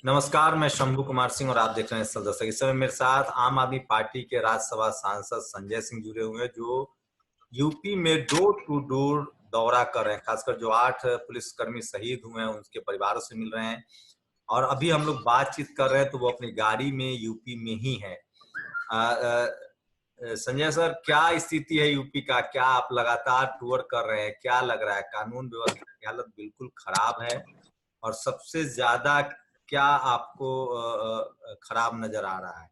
नमस्कार, मैं शंभू कुमार सिंह और आप देख रहे हैं सदस्य। इस समय मेरे साथ आम आदमी पार्टी के राज्यसभा सांसद संजय सिंह जुड़े हुए हैं, जो यूपी में डोर टू डोर दौरा कर रहे हैं। खासकर जो 8 पुलिसकर्मी शहीद हुए हैं, उनके परिवारों से मिल रहे हैं। और अभी हम लोग बातचीत कर रहे हैं तो वो अपनी गाड़ी में यूपी में ही है। संजय सर, क्या स्थिति है यूपी का? क्या आप लगातार टूर कर रहे हैं? क्या लग रहा है? कानून व्यवस्था की हालत बिल्कुल खराब है। और सबसे ज्यादा क्या आपको खराब नजर आ रहा है?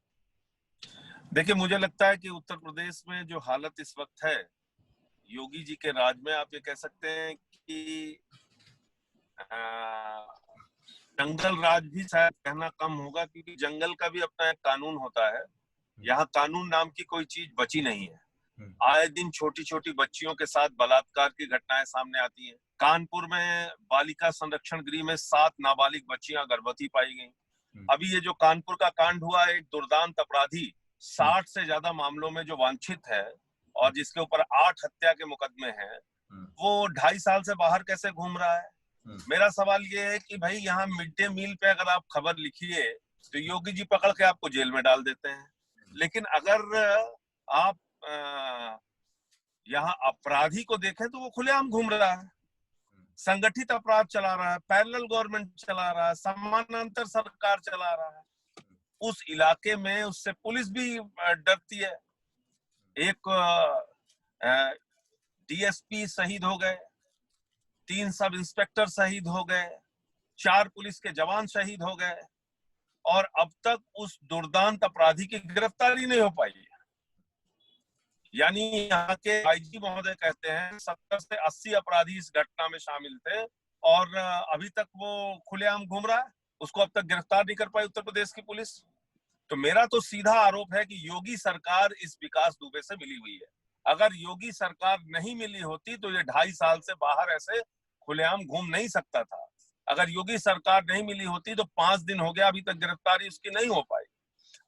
देखिए, मुझे लगता है कि उत्तर प्रदेश में जो हालत इस वक्त है, योगी जी के राज में आप ये कह सकते हैं कि जंगल राज भी शायद कहना कम होगा, क्योंकि जंगल का भी अपना एक कानून होता है। यहाँ कानून नाम की कोई चीज बची नहीं है। आए दिन छोटी छोटी बच्चियों के साथ बलात्कार की घटनाएं सामने आती हैं। कानपुर में बालिका संरक्षण गृह में 7 नाबालिग बच्चियां गर्भवती पाई गई। अभी ये जो कानपुर का कांड हुआ, एक दुर्दांत अपराधी 60 से ज्यादा मामलों में जो वांछित है और जिसके ऊपर 8 हत्या के मुकदमे हैं, वो 2.5 साल से बाहर कैसे घूम रहा है? मेरा सवाल ये है कि भाई, यहाँ मिड डे मील पे अगर आप खबर लिखिए तो योगी जी पकड़ के आपको जेल में डाल देते हैं। लेकिन अगर आप यहाँ अपराधी को देखें तो वो खुलेआम घूम रहा है, संगठित अपराध चला रहा है, पैरेलल गवर्नमेंट चला रहा है, समानांतर सरकार चला रहा है। उस इलाके में उससे पुलिस भी डरती है। एक डीएसपी शहीद हो गए, 3 सब इंस्पेक्टर शहीद हो गए, 4 पुलिस के जवान शहीद हो गए, और अब तक उस दुर्दांत अपराधी की गिरफ्तारी नहीं हो पाई है। यानी यहाँ के आईजी महोदय कहते हैं 70 से 80 अपराधी इस घटना में शामिल थे, और अभी तक वो खुलेआम घूम रहा है। उसको अब तक गिरफ्तार नहीं कर पाई उत्तर प्रदेश की पुलिस। तो मेरा तो सीधा आरोप है कि योगी सरकार इस विकास दुबे से मिली हुई है। अगर योगी सरकार नहीं मिली होती तो ये 2.5 साल से बाहर ऐसे खुलेआम घूम नहीं सकता था। अगर योगी सरकार नहीं मिली होती तो 5 दिन हो गया, अभी तक गिरफ्तारी उसकी नहीं हो पाई।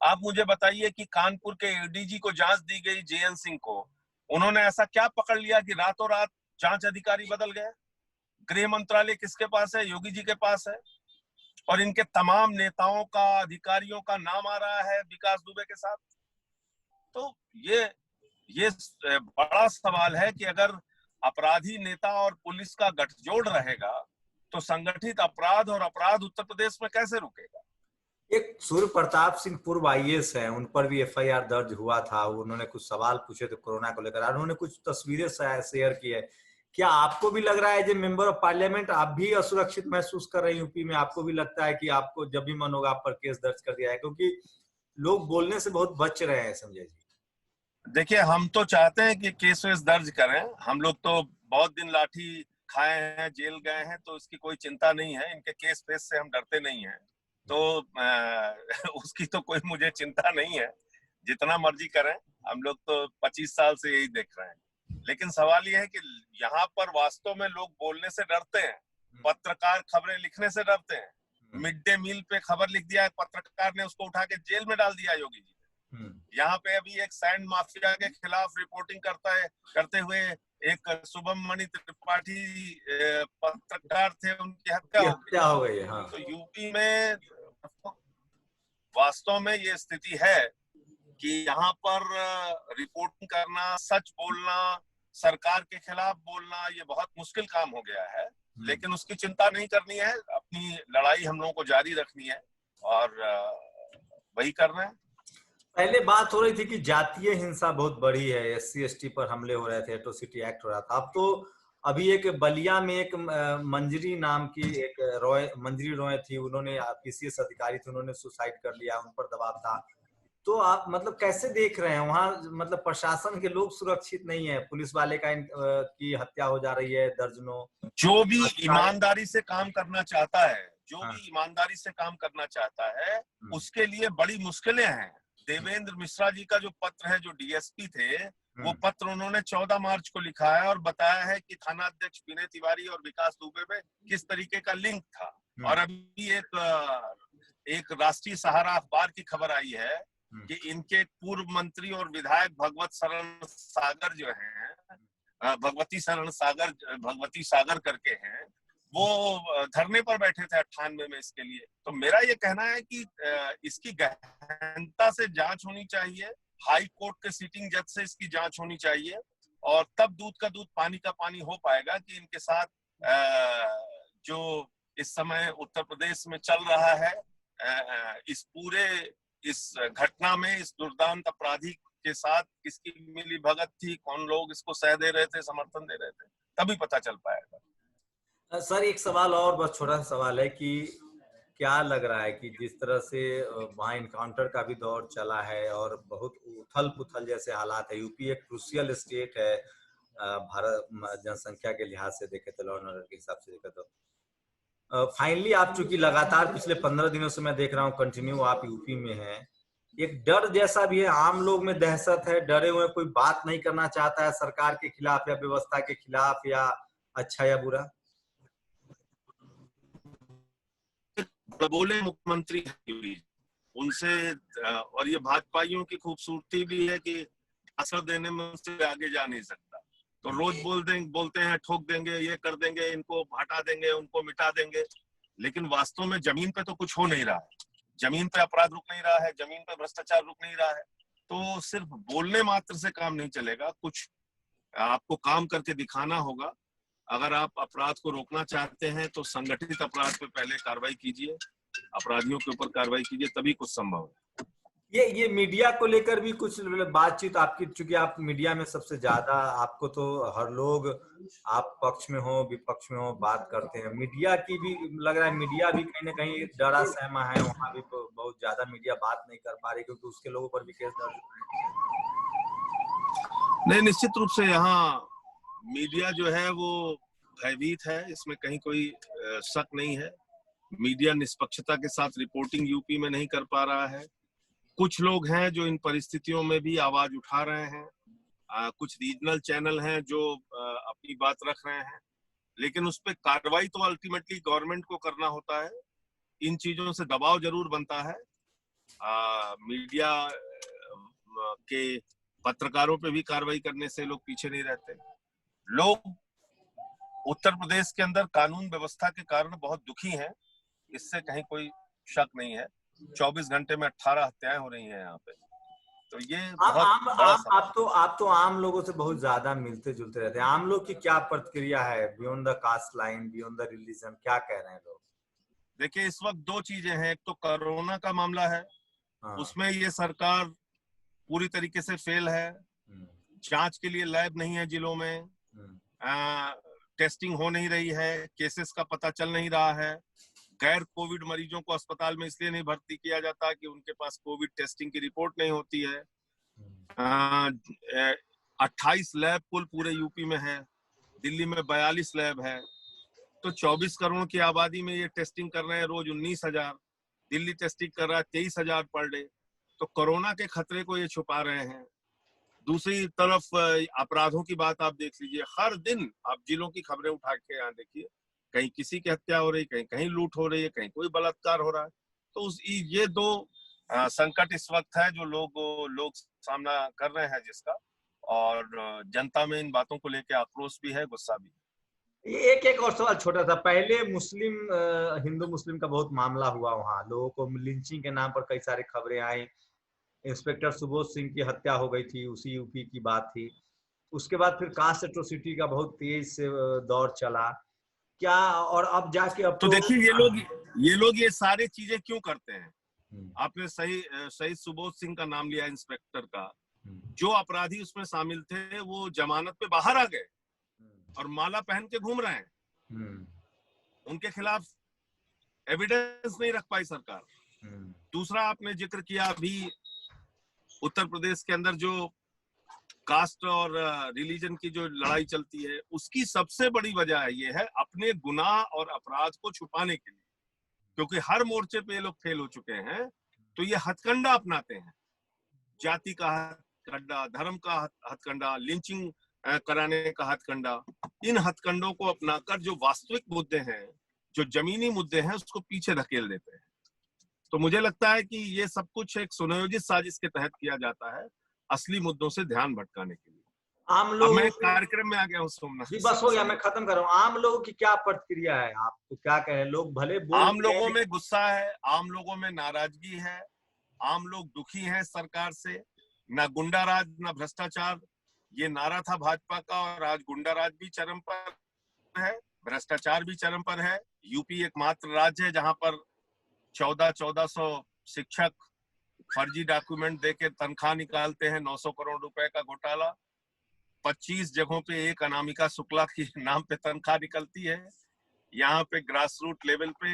आप मुझे बताइए कि कानपुर के एडीजी को जांच दी गई, जेएन सिंह को, उन्होंने ऐसा क्या पकड़ लिया कि रातों रात जांच अधिकारी बदल गए? गृह मंत्रालय किसके पास है? योगी जी के पास है। और इनके तमाम नेताओं का, अधिकारियों का नाम आ रहा है विकास दुबे के साथ। तो ये बड़ा सवाल है कि अगर अपराधी नेता और पुलिस का गठजोड़ रहेगा तो संगठित अपराध और अपराध उत्तर प्रदेश में कैसे रुकेगा? एक सूर्य प्रताप सिंह पूर्व आईएएस हैं, उन पर भी एफआईआर दर्ज हुआ था। उन्होंने कुछ सवाल पूछे थे कोरोना को लेकर, उन्होंने कुछ तस्वीरें शेयर की है। क्या आपको भी लग रहा है, जो मेंबर ऑफ पार्लियामेंट, आप भी असुरक्षित महसूस कर रहे हैं यूपी में? आपको भी लगता है कि आपको जब भी मन होगा आप पर केस दर्ज कर दिया है? क्योंकि लोग बोलने से बहुत बच रहे हैं संजय जी। देखिए, हम तो चाहते हैं कि केस वेस दर्ज करें। हम लोग तो बहुत दिन लाठी खाए हैं, जेल गए हैं, तो इसकी कोई चिंता नहीं है। इनके केस फेस से हम डरते नहीं हैं। तो उसकी तो कोई मुझे चिंता नहीं है। जितना मर्जी करें, हम लोग तो 25 साल से यही देख रहे हैं। लेकिन सवाल यह है कि यहाँ पर वास्तव में लोग बोलने से डरते हैं, पत्रकार खबरें लिखने से डरते हैं। मिड डे मील पे खबर लिख दिया, पत्रकार ने उसको उठा के जेल में डाल दिया योगी जी। यहाँ पे अभी एक सैंड माफिया के खिलाफ रिपोर्टिंग करते हुए एक शुभम मणि त्रिपाठी पत्रकार थे, उनकी हत्या हो गई है। हाँ। तो यूपी में वास्तव में ये स्थिति है कि यहाँ पर रिपोर्टिंग करना, सच बोलना, सरकार के खिलाफ बोलना, ये बहुत मुश्किल काम हो गया है। लेकिन उसकी चिंता नहीं करनी है, अपनी लड़ाई हम लोगों को जारी रखनी है, और वही कर रहे हैं। पहले बात हो रही थी कि जातीय हिंसा बहुत बड़ी है, एससी एसटी पर हमले हो रहे थे, एट्रोसिटी एक्ट हो रहा था। अब तो अभी एक बलिया में एक मंजरी नाम की एक मंजरी रॉय थी, उन्होंने पीसीएस अधिकारी थे, उन्होंने सुसाइड कर लिया, उन पर दबाव था। तो आप मतलब कैसे देख रहे हैं वहां? मतलब प्रशासन के लोग सुरक्षित नहीं है, पुलिस वाले की हत्या हो जा रही है दर्जनों। जो भी ईमानदारी से काम करना चाहता है, जो भी ईमानदारी से काम करना चाहता है, उसके लिए बड़ी मुश्किलें हैं। देवेंद्र मिश्रा जी का जो पत्र है, जो डीएसपी थे, वो पत्र उन्होंने 14 मार्च को लिखा है और बताया है कि थाना अध्यक्ष विनय तिवारी और विकास दुबे में किस तरीके का लिंक था। और अभी एक राष्ट्रीय सहारा अखबार की खबर आई है कि इनके पूर्व मंत्री और विधायक भगवती शरण सागर करके हैं, वो धरने पर बैठे थे 98 में इसके लिए। तो मेरा ये कहना है कि इसकी गहनता से जांच होनी चाहिए, हाई कोर्ट के सिटिंग जज से इसकी जांच होनी चाहिए, और तब दूध का दूध पानी का पानी हो पाएगा कि इनके साथ जो इस समय उत्तर प्रदेश में चल रहा है, इस पूरे इस घटना में, इस दुर्दांत अपराधी के साथ किसकी मिली भगत थी, कौन लोग इसको सह दे रहे थे, समर्थन दे रहे थे, तभी पता चल पाएगा। सर एक सवाल और, बस छोटा सा सवाल है कि क्या लग रहा है कि जिस तरह से वहाँ इनकाउंटर का भी दौर चला है और बहुत उथल पुथल जैसे हालात है, यूपी एक क्रूशियल स्टेट है भारत जनसंख्या के लिहाज से देखे तो, लॉ एंड ऑर्डर के हिसाब से देखे तो, फाइनली आप चूंकि लगातार पिछले 15 दिनों से मैं देख रहा हूँ कंटिन्यू आप यूपी में हैं, एक डर जैसा भी है, आम लोग में दहशत है, डरे हुए, कोई बात नहीं करना चाहता है सरकार के खिलाफ या व्यवस्था के खिलाफ, या अच्छा या बुरा? बोले मुख्यमंत्री उनसे, और ये भाजपाइयों की खूबसूरती भी है कि असर देने में उनसे आगे जा नहीं सकता, तो रोज बोलते हैं ठोक देंगे, ये कर देंगे, इनको हटा देंगे, उनको मिटा देंगे, लेकिन वास्तव में जमीन पे तो कुछ हो नहीं रहा है, जमीन पे अपराध रुक नहीं रहा है, जमीन पे भ्रष्टाचार रुक नहीं रहा है। तो सिर्फ बोलने मात्र से काम नहीं चलेगा, कुछ आपको काम करके दिखाना होगा। अगर आप अपराध को रोकना चाहते हैं तो संगठित अपराध पे पहले कार्रवाई कीजिए, अपराधियों के ऊपर कार्रवाई कीजिए, तभी कुछ संभव है। ये मीडिया को लेकर भी कुछ बातचीत आपकी, चूंकि आप मीडिया में सबसे ज्यादा, आपको तो हर लोग, आप पक्ष में हो विपक्ष में हो, बात करते हैं, मीडिया की भी लग रहा है, मीडिया भी कहीं ना कहीं डरा सहमा है, वहां भी बहुत ज्यादा मीडिया बात नहीं कर पा रही क्योंकि उसके लोगों पर भी केस दर्ज हो नहीं, निश्चित रूप से यहाँ मीडिया जो है वो भयभीत है, इसमें कहीं कोई शक नहीं है। मीडिया निष्पक्षता के साथ रिपोर्टिंग यूपी में नहीं कर पा रहा है। कुछ लोग हैं जो इन परिस्थितियों में भी आवाज उठा रहे हैं, कुछ रीजनल चैनल हैं जो अपनी बात रख रहे हैं, लेकिन उस पर कार्रवाई तो अल्टीमेटली गवर्नमेंट को करना होता है। इन चीजों से दबाव जरूर बनता है, मीडिया के पत्रकारों पे भी कार्रवाई करने से लोग पीछे नहीं रहते। लोग उत्तर प्रदेश के अंदर कानून व्यवस्था के कारण बहुत दुखी हैं, इससे कहीं कोई शक नहीं है। 24 घंटे में 18 हत्याएं हो रही हैं यहाँ पे, तो ये आप तो आम लोगों से बहुत ज्यादा मिलते जुलते रहते हैं, आम लोग की क्या प्रतिक्रिया है, beyond the caste line, beyond the religion, क्या कह रहे हैं लोग? देखिए, इस वक्त दो चीजें हैं, एक तो कोरोना का मामला है, उसमें ये सरकार पूरी तरीके से फेल है, जांच के लिए लैब नहीं है जिलों में, टेस्टिंग हो नहीं रही है, केसेस का पता चल नहीं रहा है, गैर कोविड मरीजों को अस्पताल में इसलिए नहीं भर्ती किया जाता कि उनके पास कोविड टेस्टिंग की रिपोर्ट नहीं होती है। 28 लैब कुल पूरे यूपी में है, दिल्ली में 42 लैब है, तो 24 करोड़ की आबादी में ये टेस्टिंग कर रहे हैं रोज 19,000, दिल्ली टेस्टिंग कर रहा है 23,000 पर डे, तो कोरोना के खतरे को ये छुपा रहे हैं। दूसरी तरफ अपराधों की बात आप देख लीजिए, हर दिन आप जिलों की खबरें उठा के यहाँ देखिए, कहीं किसी की हत्या हो रही, कहीं कहीं लूट हो रही है, कहीं कोई बलात्कार हो रहा है। तो ये दो संकट इस वक्त है जो लोग सामना कर रहे हैं जिसका, और जनता में इन बातों को लेकर आक्रोश भी है, गुस्सा भी है। एक और सवाल छोटा सा, पहले मुस्लिम हिंदू मुस्लिम का बहुत मामला हुआ, वहाँ लोगों को लिंचिंग के नाम पर कई सारी खबरें आई, इंस्पेक्टर सुबोध सिंह की हत्या हो गई थी, उसी यूपी की बात थी, उसके बाद फिर कास्ट एट्रोसिटी का बहुत तेज से दौर चला, क्या, और अब जाके अब तो देखिए ये लोग ये सारी चीजें क्यों करते हैं? आपने सही सुबोध सिंह का नाम लिया, इंस्पेक्टर का, जो अपराधी उसमें शामिल थे वो जमानत पे बाहर आ गए और माला पहन के घूम रहे हैं, उनके खिलाफ एविडेंस नहीं रख पाई सरकार। दूसरा आपने जिक्र किया अभी उत्तर प्रदेश के अंदर जो कास्ट और रिलीजन की जो लड़ाई चलती है, उसकी सबसे बड़ी वजह ये है अपने गुनाह और अपराध को छुपाने के लिए, क्योंकि हर मोर्चे पे ये लोग फेल हो चुके हैं, तो ये हथकंडा अपनाते हैं, जाति का हथकंडा, धर्म का हथकंडा, लिंचिंग कराने का हथकंडा। इन हथकंडों को अपनाकर जो वास्तविक मुद्दे हैं, जो जमीनी मुद्दे हैं, उसको पीछे धकेल देते हैं। तो मुझे लगता है कि ये सब कुछ एक सुनियोजित साजिश के तहत किया जाता है, असली मुद्दों से ध्यान भटकाने के लिए। आम अब लोगों मैं से कार्यक्रम में आ गया हूँ सोमनाथ जी बस हो गया, मैं खत्म कर रहा हूँ। आम लोगों की क्या प्रतिक्रिया है, आप तो क्या कहें? लोग भले बोल आम रहे लोगों हैं, में गुस्सा है, आम लोगों में नाराजगी है, आम लोग दुखी हैं सरकार से। ना गुंडा राज ना भ्रष्टाचार, ये नारा था भाजपा का, और आज गुंडा राज भी चरम पर है, भ्रष्टाचार भी चरम पर है। यूपी एकमात्र राज्य है जहां पर 1400 शिक्षक फर्जी डॉक्यूमेंट देके तनख्वाह निकालते हैं, 900 करोड़ रुपए का घोटाला। 25 जगहों पे एक अनामिका शुक्ला के नाम पे तनख्वाह निकलती है। यहाँ पे ग्रास रूट लेवल पे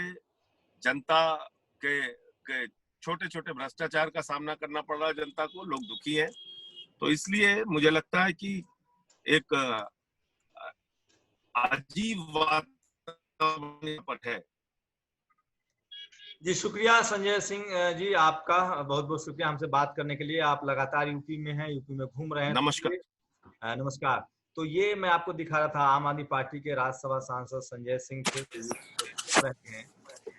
जनता के छोटे छोटे भ्रष्टाचार का सामना करना पड़ रहा है जनता को, लोग दुखी हैं। तो इसलिए मुझे लगता है कि एक अजीब वातावरण पर है। जी शुक्रिया संजय सिंह जी, आपका बहुत बहुत शुक्रिया हमसे बात करने के लिए। आप लगातार यूपी में हैं, यूपी में घूम रहे हैं। नमस्कार। नमस्कार। तो ये मैं आपको दिखा रहा था, आम आदमी पार्टी के राज्यसभा सांसद संजय सिंह थे, रहते हैं,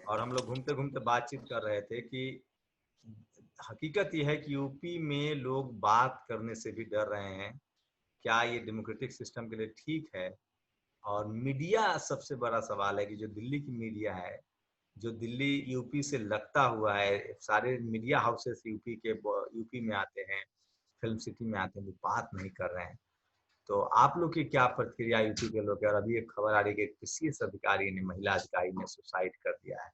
और हम लोग घूमते घूमते बातचीत कर रहे थे कि हकीकत यह है कि यूपी में लोग बात करने से भी डर रहे हैं। क्या ये डेमोक्रेटिक सिस्टम के लिए ठीक है? और मीडिया सबसे बड़ा सवाल है कि जो दिल्ली की मीडिया है, जो दिल्ली यूपी से लगता हुआ है, सारे मीडिया हाउसेस यूपी में आते हैं, फिल्म सिटी में आते हैं, वो बात नहीं कर रहे हैं। तो आप लोग की क्या प्रतिक्रिया यूपी के लोग? और अभी एक खबर आ रही है कि सीएस अधिकारी ने, महिला अधिकारी ने सुसाइड कर दिया है।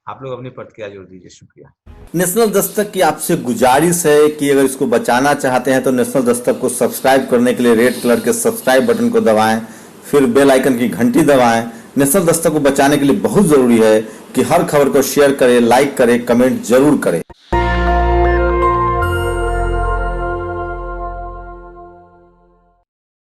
आप लोग अपनी प्रतिक्रिया जोड़ दीजिए। शुक्रिया। नेशनल दस्तक की आपसे गुजारिश है कि अगर इसको बचाना चाहते हैं तो नेशनल दस्तक को सब्सक्राइब करने के लिए रेड कलर के सब्सक्राइब बटन को दबाएं, फिर बेल आइकन की घंटी दबाएं। नेशनल दस्तक को बचाने के लिए बहुत जरूरी है कि हर खबर को शेयर करें, लाइक करें, कमेंट जरूर करें।